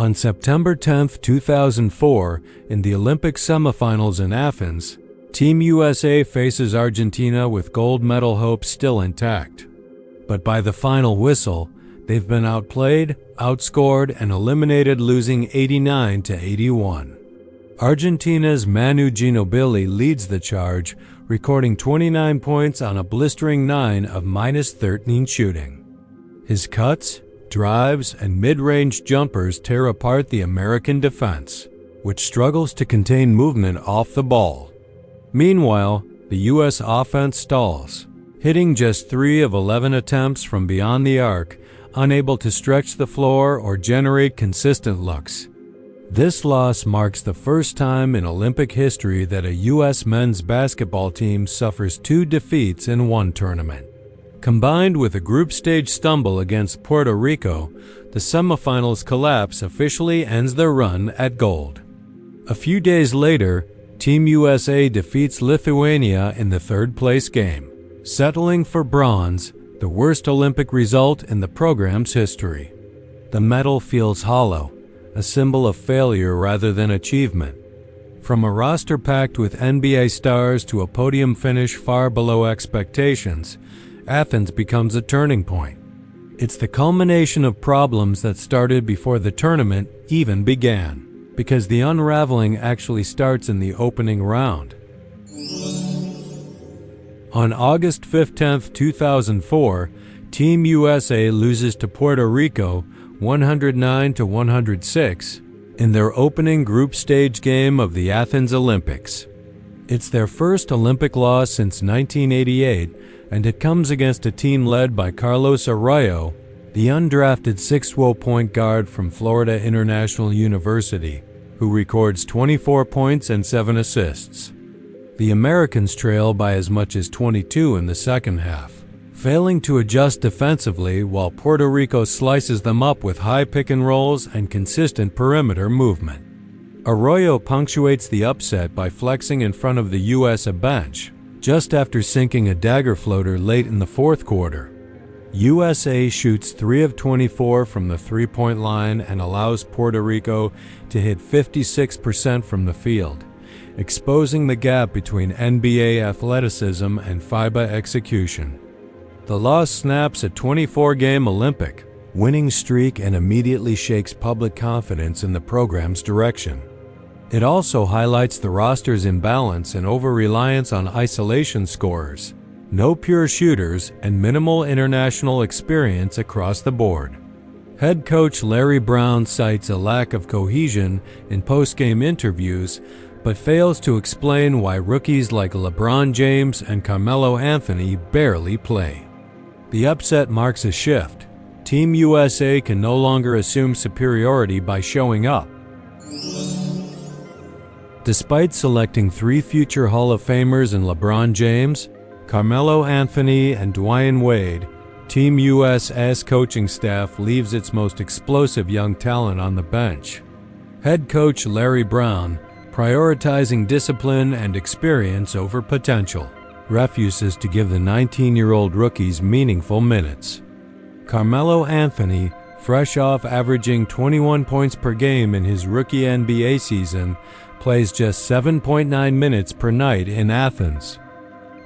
On September 10, 2004, in the Olympic semifinals in Athens, Team USA faces Argentina with gold medal hopes still intact. But by the final whistle, they've been outplayed, outscored, and eliminated, losing 89-81. Argentina's Manu Ginóbili leads the charge, recording 29 points on a blistering 9 of -13 shooting. His cuts, drives, and mid-range jumpers tear apart the American defense, which struggles to contain movement off the ball. Meanwhile, the U.S. offense stalls, hitting just 3 of 11 attempts from beyond the arc, unable to stretch the floor or generate consistent looks. This loss marks the first time in Olympic history that a U.S. men's basketball team suffers 2 defeats in one tournament. Combined with a group stage stumble against Puerto Rico, the semifinals collapse officially ends their run at gold. A few days later, Team USA defeats Lithuania in the third-place game, settling for bronze, the worst Olympic result in the program's history. The medal feels hollow, a symbol of failure rather than achievement. From a roster packed with NBA stars to a podium finish far below expectations, Athens becomes a turning point. It's the culmination of problems that started before the tournament even began, because the unraveling actually starts in the opening round. On August 15, 2004, Team USA loses to Puerto Rico 109-106 in their opening group stage game of the Athens Olympics. It's their first Olympic loss since 1988, and it comes against a team led by Carlos Arroyo, the undrafted 6'0" point guard from Florida International University, who records 24 points and 7 assists. The Americans trail by as much as 22 in the second half, failing to adjust defensively while Puerto Rico slices them up with high pick and rolls and consistent perimeter movement. Arroyo punctuates the upset by flexing in front of the U.S. bench, just after sinking a dagger floater late in the fourth quarter. USA shoots 3 of 24 from the three-point line and allows Puerto Rico to hit 56% from the field, exposing the gap between NBA athleticism and FIBA execution. The loss snaps a 24-game Olympic winning streak and immediately shakes public confidence in the program's direction. It also highlights the roster's imbalance and over-reliance on isolation scorers, no pure shooters, and minimal international experience across the board. Head coach Larry Brown cites a lack of cohesion in post-game interviews, but fails to explain why rookies like LeBron James and Carmelo Anthony barely play. The upset marks a shift. Team USA can no longer assume superiority by showing up. Despite selecting 3 future Hall of Famers in LeBron James, Carmelo Anthony, and Dwyane Wade, Team US's coaching staff leaves its most explosive young talent on the bench. Head coach Larry Brown, prioritizing discipline and experience over potential, refuses to give the 19-year-old rookies meaningful minutes. Carmelo Anthony, fresh off averaging 21 points per game in his rookie NBA season, plays just 7.9 minutes per night in Athens.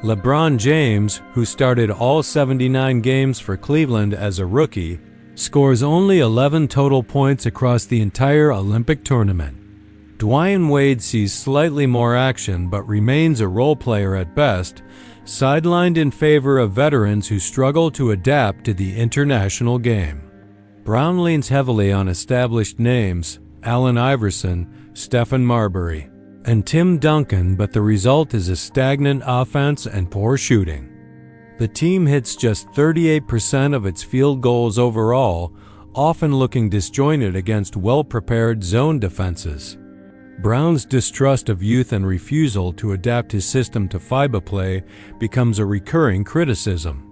LeBron James, who started all 79 games for Cleveland as a rookie, scores only 11 total points across the entire Olympic tournament. Dwyane Wade sees slightly more action but remains a role player at best, sidelined in favor of veterans who struggle to adapt to the international game. Brown leans heavily on established names, Allen Iverson, Stephen Marbury, and Tim Duncan, but the result is a stagnant offense and poor shooting. The team hits just 38% of its field goals overall, often looking disjointed against well-prepared zone defenses. Brown's distrust of youth and refusal to adapt his system to FIBA play becomes a recurring criticism.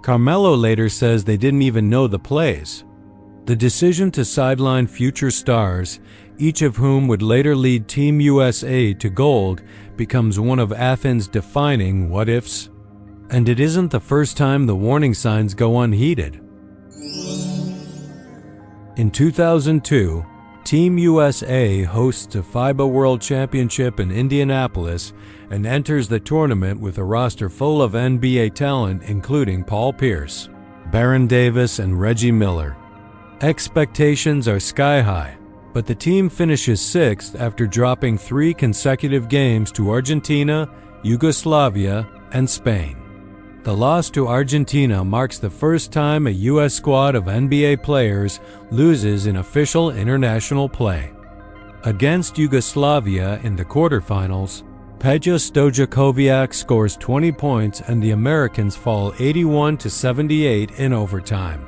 Carmelo later says they didn't even know the plays. The decision to sideline future stars, each of whom would later lead Team USA to gold, becomes one of Athens' defining what-ifs. And it isn't the first time the warning signs go unheeded. In 2002, Team USA hosts a FIBA World Championship in Indianapolis and enters the tournament with a roster full of NBA talent including Paul Pierce, Baron Davis, and Reggie Miller. Expectations are sky-high, but the team finishes 6th after dropping 3 consecutive games to Argentina, Yugoslavia, and Spain. The loss to Argentina marks the first time a U.S. squad of NBA players loses in official international play. Against Yugoslavia in the quarterfinals, Peja Stojakovic scores 20 points and the Americans fall 81-78 in overtime.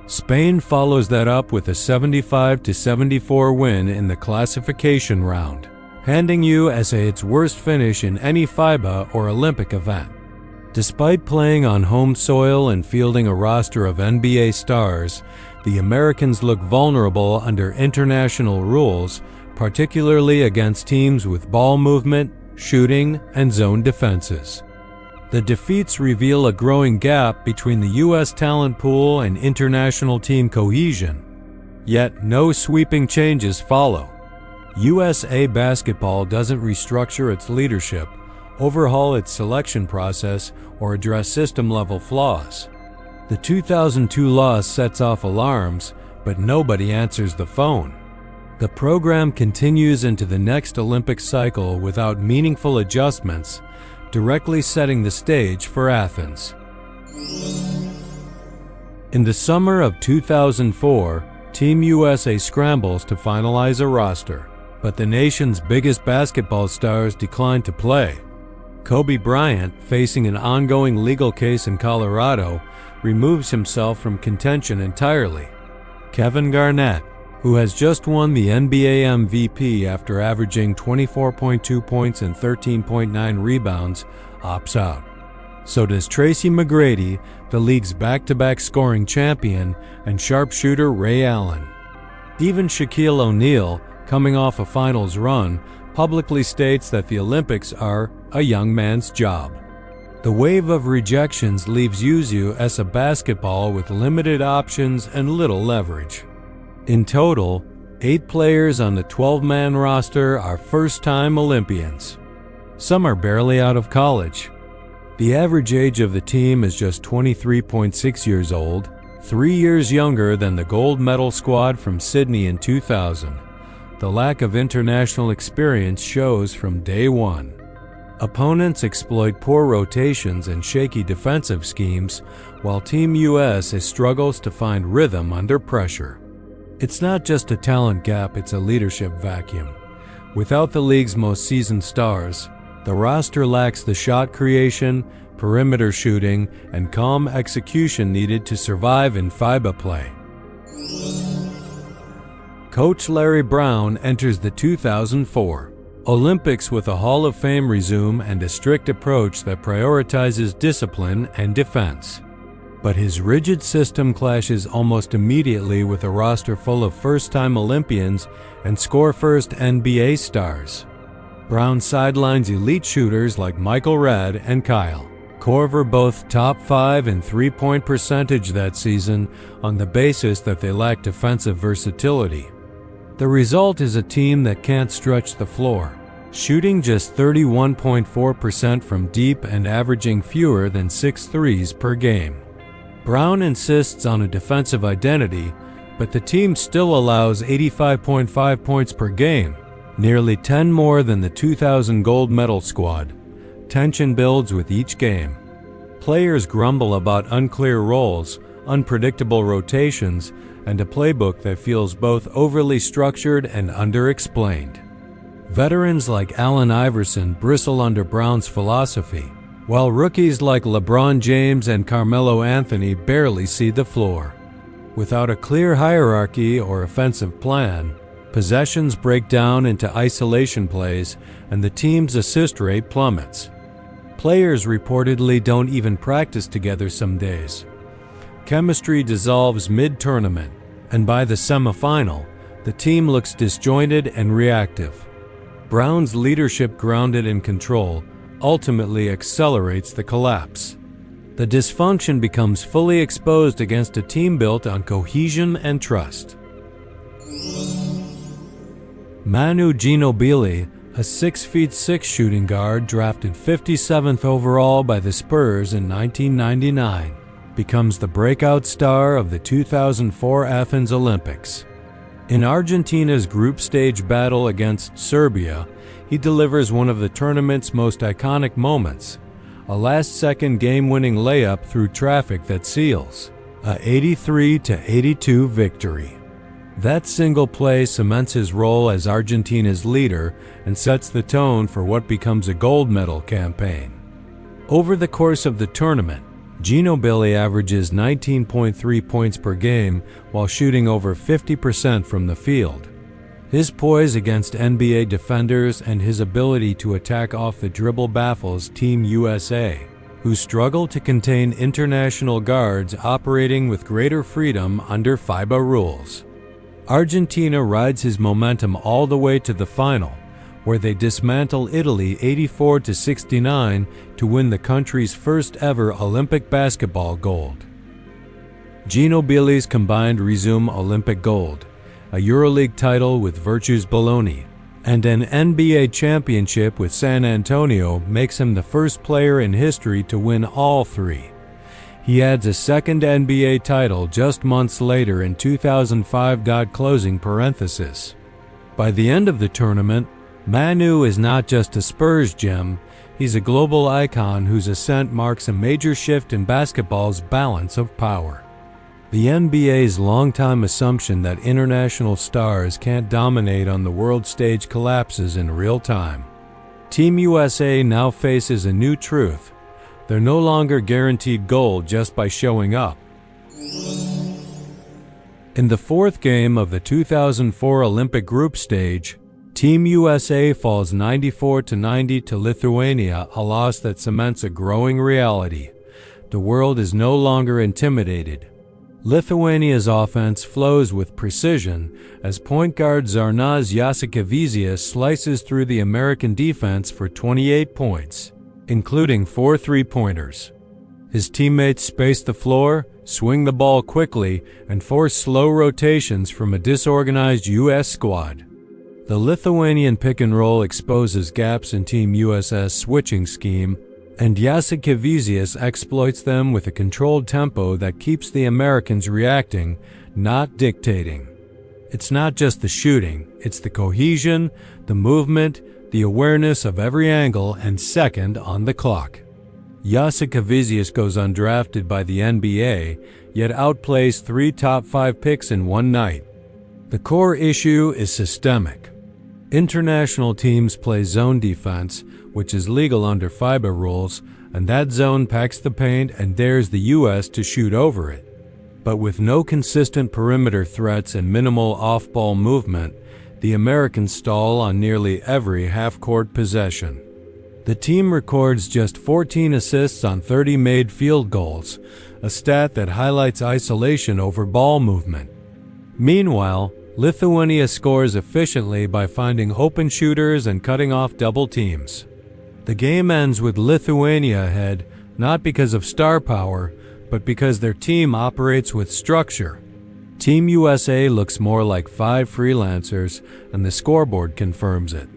Spain follows that up with a 75-74 win in the classification round, handing USA its worst finish in any FIBA or Olympic event. Despite playing on home soil and fielding a roster of NBA stars, the Americans look vulnerable under international rules, particularly against teams with ball movement, shooting, and zone defenses. The defeats reveal a growing gap between the U.S. talent pool and international team cohesion. Yet no sweeping changes follow. USA Basketball doesn't restructure its leadership, overhaul its selection process, or address system-level flaws. The 2002 loss sets off alarms, but nobody answers the phone. The program continues into the next Olympic cycle without meaningful adjustments, directly setting the stage for Athens. In the summer of 2004, Team USA scrambles to finalize a roster, but the nation's biggest basketball stars decline to play. Kobe Bryant, facing an ongoing legal case in Colorado, removes himself from contention entirely. Kevin Garnett, who has just won the NBA MVP after averaging 24.2 points and 13.9 rebounds, opts out. So does Tracy McGrady, the league's back-to-back scoring champion, and sharpshooter Ray Allen. Even Shaquille O'Neal, coming off a finals run, publicly states that the Olympics are a young man's job. The wave of rejections leaves USA Basketball with limited options and little leverage. In total, 8 players on the 12-man roster are first-time Olympians. Some are barely out of college. The average age of the team is just 23.6 years old, 3 years younger than the gold medal squad from Sydney in 2000. The lack of international experience shows from day one. Opponents exploit poor rotations and shaky defensive schemes, while Team USA struggles to find rhythm under pressure. It's not just a talent gap, it's a leadership vacuum. Without the league's most seasoned stars, the roster lacks the shot creation, perimeter shooting, and calm execution needed to survive in FIBA play. Coach Larry Brown enters the 2004 Olympics with a Hall of Fame resume and a strict approach that prioritizes discipline and defense. But his rigid system clashes almost immediately with a roster full of first-time Olympians and score-first NBA stars. Brown sidelines elite shooters like Michael Redd and Kyle Korver, both top 5 in three-point percentage that season, on the basis that they lack defensive versatility. The result is a team that can't stretch the floor, shooting just 31.4% from deep and averaging fewer than 6 threes per game. Brown insists on a defensive identity, but the team still allows 85.5 points per game, nearly 10 more than the 2000 gold medal squad. Tension builds with each game. Players grumble about unclear roles, unpredictable rotations, and a playbook that feels both overly structured and underexplained. Veterans like Allen Iverson bristle under Brown's philosophy, while rookies like LeBron James and Carmelo Anthony barely see the floor. Without a clear hierarchy or offensive plan, possessions break down into isolation plays and the team's assist rate plummets. Players reportedly don't even practice together some days. Chemistry dissolves mid-tournament, and by the semifinal, the team looks disjointed and reactive. Brown's leadership, grounded in control, ultimately accelerates the collapse. The dysfunction becomes fully exposed against a team built on cohesion and trust. Manu Ginobili, a 6'6" shooting guard drafted 57th overall by the Spurs in 1999, becomes the breakout star of the 2004 Athens Olympics. In Argentina's group stage battle against Serbia, he delivers one of the tournament's most iconic moments, a last-second game-winning layup through traffic that seals a 83-82 victory. That single play cements his role as Argentina's leader and sets the tone for what becomes a gold medal campaign. Over the course of the tournament, Ginobili averages 19.3 points per game while shooting over 50% from the field. His poise against NBA defenders and his ability to attack off the dribble baffles Team USA, who struggle to contain international guards operating with greater freedom under FIBA rules. Argentina rides his momentum all the way to the final, where they dismantle Italy 84-69 to win the country's first ever Olympic basketball gold. Ginobili's combined resume Olympic gold, a EuroLeague title with Virtus Bologna, and an NBA championship with San Antonio makes him the first player in history to win all three. He adds a second NBA title just months later in 2005. Closing parenthesis. By the end of the tournament, Manu is not just a Spurs gem, he's a global icon whose ascent marks a major shift in basketball's balance of power. The NBA's longtime assumption that international stars can't dominate on the world stage collapses in real time. Team USA now faces a new truth. They're no longer guaranteed gold just by showing up. In the fourth game of the 2004 Olympic group stage, Team USA falls 94-90 to Lithuania, a loss that cements a growing reality. The world is no longer intimidated. Lithuania's offense flows with precision as point guard Zarnas Jasikevičius slices through the American defense for 28 points, including 4 three-pointers. His teammates space the floor, swing the ball quickly, and force slow rotations from a disorganized U.S. squad. The Lithuanian pick-and-roll exposes gaps in Team US's switching scheme, and Jasikevičius exploits them with a controlled tempo that keeps the Americans reacting, not dictating. It's not just the shooting, it's the cohesion, the movement, the awareness of every angle and second on the clock. Jasikevičius goes undrafted by the NBA, yet outplays 3 top 5 picks in one night. The core issue is systemic. International teams play zone defense, which is legal under FIBA rules, and that zone packs the paint and dares the U.S. to shoot over it. But with no consistent perimeter threats and minimal off-ball movement, the Americans stall on nearly every half-court possession. The team records just 14 assists on 30 made field goals, a stat that highlights isolation over ball movement. Meanwhile, Lithuania scores efficiently by finding open shooters and cutting off double teams. The game ends with Lithuania ahead, not because of star power, but because their team operates with structure. Team USA looks more like 5 freelancers, and the scoreboard confirms it.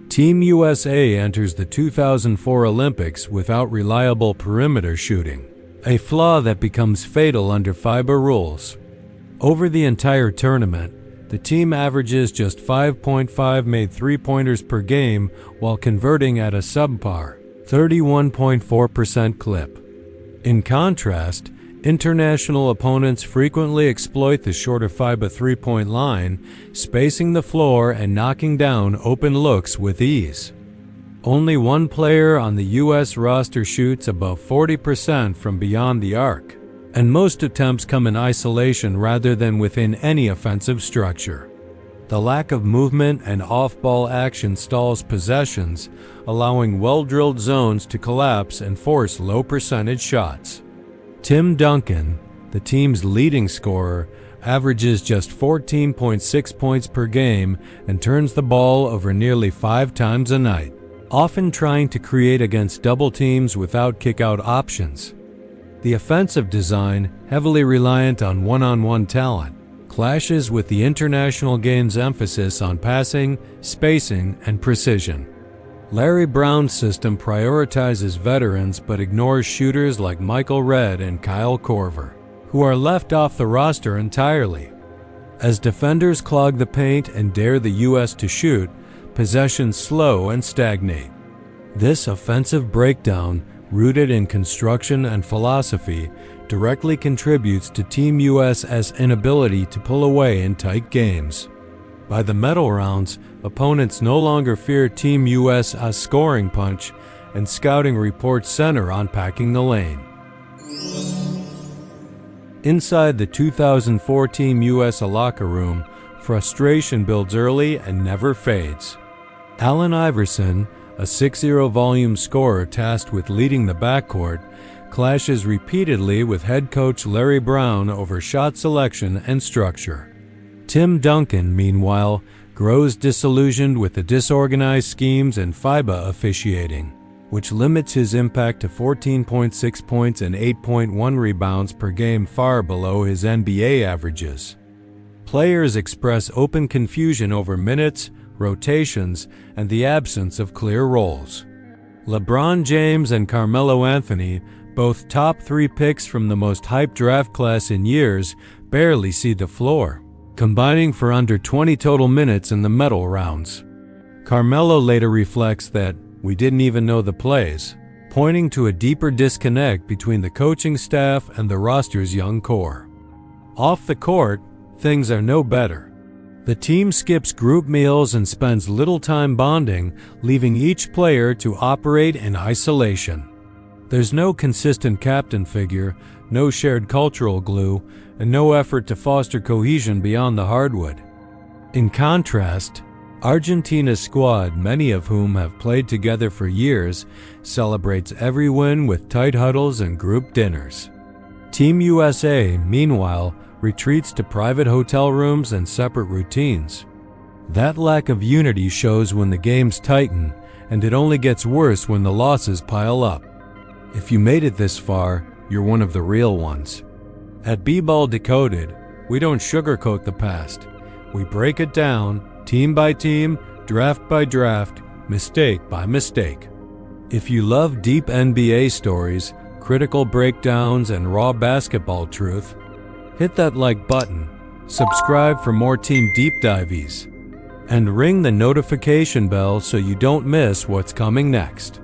Team USA enters the 2004 Olympics without reliable perimeter shooting, a flaw that becomes fatal under FIBA rules. Over the entire tournament, the team averages just 5.5 made three-pointers per game while converting at a subpar 31.4% clip. In contrast, international opponents frequently exploit the shorter FIBA three-point line, spacing the floor and knocking down open looks with ease. Only one player on the U.S. roster shoots above 40% from beyond the arc, and most attempts come in isolation rather than within any offensive structure. The lack of movement and off-ball action stalls possessions, allowing well-drilled zones to collapse and force low-percentage shots. Tim Duncan, the team's leading scorer, averages just 14.6 points per game and turns the ball over nearly 5 times a night, often trying to create against double teams without kick-out options. The offensive design, heavily reliant on one-on-one talent, clashes with the international game's emphasis on passing, spacing, and precision. Larry Brown's system prioritizes veterans but ignores shooters like Michael Redd and Kyle Korver, who are left off the roster entirely. As defenders clog the paint and dare the U.S. to shoot, possessions slow and stagnate. This offensive breakdown, rooted in construction and philosophy, directly contributes to Team US's inability to pull away in tight games. By the medal rounds, opponents no longer fear Team US's scoring punch, and scouting reports center on packing the lane. Inside the 2004 Team US locker room, frustration builds early and never fades. Allen Iverson, a 6-0 volume scorer tasked with leading the backcourt, clashes repeatedly with head coach Larry Brown over shot selection and structure. Tim Duncan, meanwhile, grows disillusioned with the disorganized schemes and FIBA officiating, which limits his impact to 14.6 points and 8.1 rebounds per game, far below his NBA averages. Players express open confusion over minutes, rotations, and the absence of clear roles. LeBron James and Carmelo Anthony, both top 3 picks from the most hyped draft class in years, barely see the floor, combining for under 20 total minutes in the medal rounds. Carmelo later reflects that, "We didn't even know the plays," pointing to a deeper disconnect between the coaching staff and the roster's young core. Off the court, things are no better. The team skips group meals and spends little time bonding, leaving each player to operate in isolation. There's no consistent captain figure, no shared cultural glue, and no effort to foster cohesion beyond the hardwood. In contrast, Argentina's squad, many of whom have played together for years, celebrates every win with tight huddles and group dinners. Team USA, meanwhile, retreats to private hotel rooms and separate routines. That lack of unity shows when the games tighten, and it only gets worse when the losses pile up. If you made it this far, you're one of the real ones. At BBall Decoded, we don't sugarcoat the past. We break it down, team by team, draft by draft, mistake by mistake. If you love deep NBA stories, critical breakdowns, and raw basketball truth, hit that like button, subscribe for more Team Deep Dives, and ring the notification bell so you don't miss what's coming next.